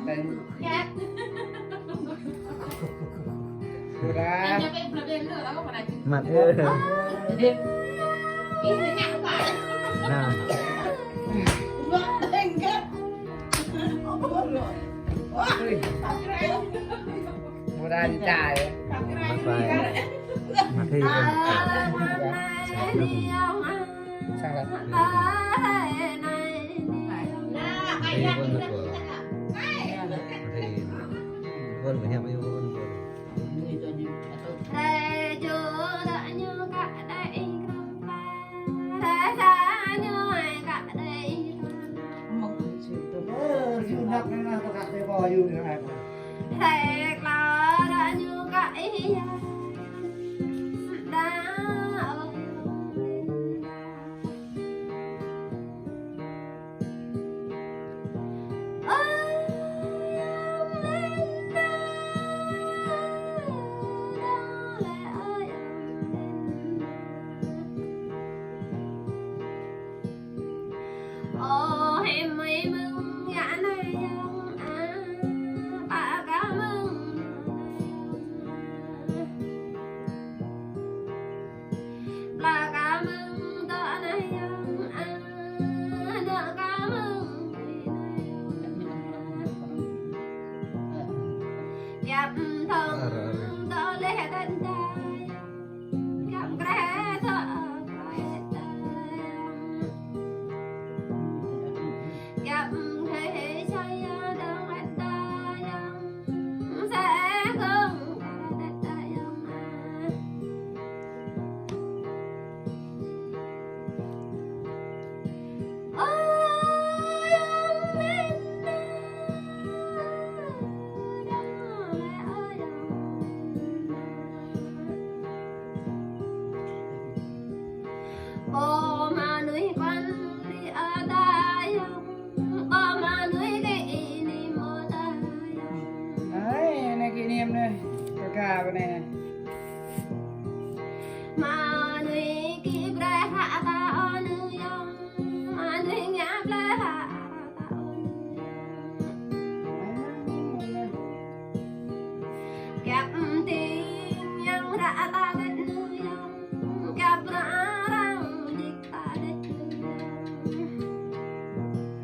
tên Cat. ra Em em là bên nữa đó không phải mặt ơi cái gì ngã phải. nào Vợ anh kết. ui mua ra đi chạy mặt phải mặt thì sao vậy thì vân được của thì vân phải hẹp yêu vân của du nặc nó có khác với bò du nữa này Thẹt là đã như cái đã em mấy mừng ngã này bà cả mừng bà cả mừng tớ này đỡ cả mừng gặp thân tớ lẽ tên trai gặp kẻ thở gặp thế say đang hết ta sẽ không hết ta bố mà nuôi con đi ở đây bố mà nuôi cái đi mơ đây đấy này kỷ niệm đây có cả bên này này mà nuôi kịp ra hạ ta ở nơi yong mà nuôi nhã ra hạ ta ở nơi gặp tình yang ra ta đến nơi yong gặp ra răng đi ta đến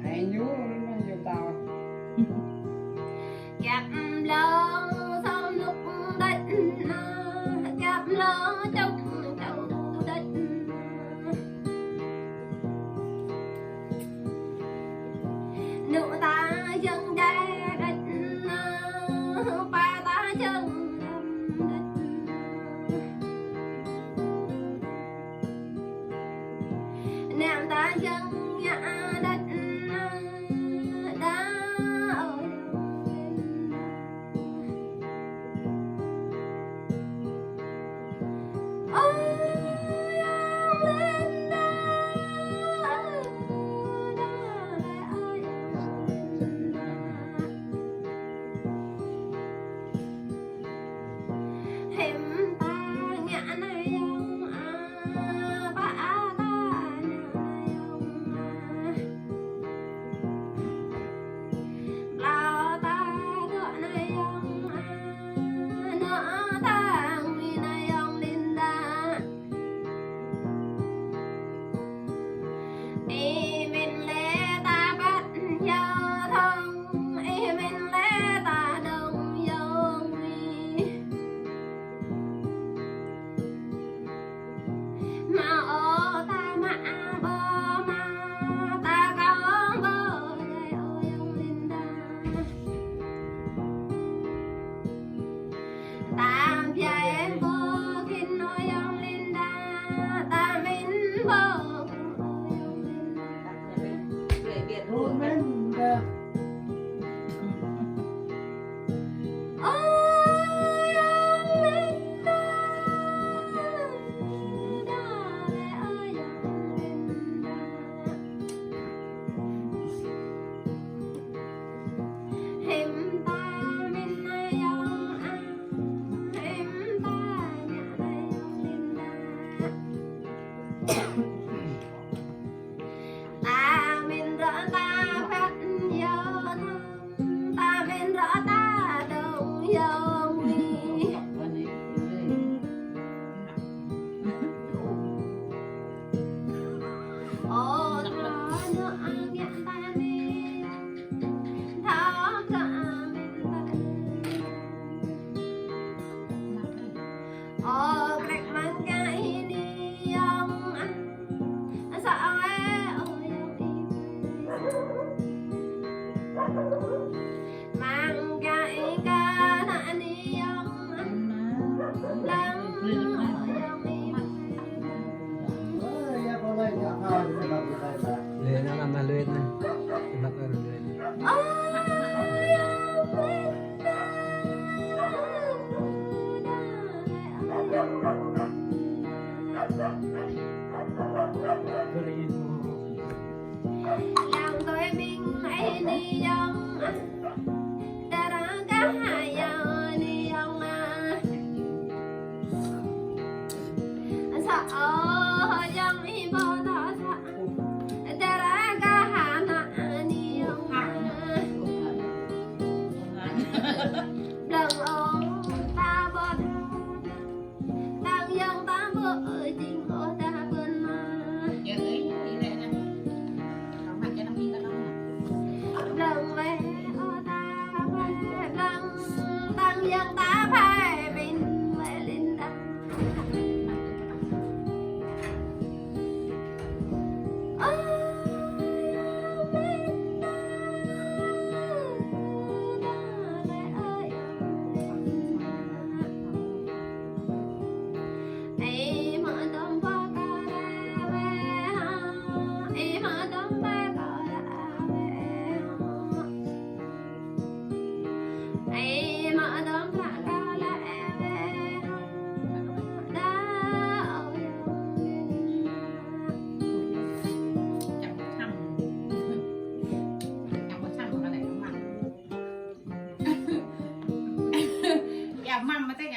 hay nhú nó dùng tàu gặp lâu sau lúc đất rõ ta đồng dòng ô nó ăn nhận ta đi tháo cả ô cách mang cái đi ông sợ ai ôi mang cái ca nạn đi ông lắm Lên nó làm mà lên này. Mặt nó lên. Làm tôi mình hãy đi ông ta đã cả hai giờ đi ông sợ dòng đi vô đó sợ ta đã cả hai nạ đi ông lần ông ta bớt đang dân ta bớt tình ô ta bên lần về ô ta về lần đang dân ta phải mình về linh đăng mầm mà tay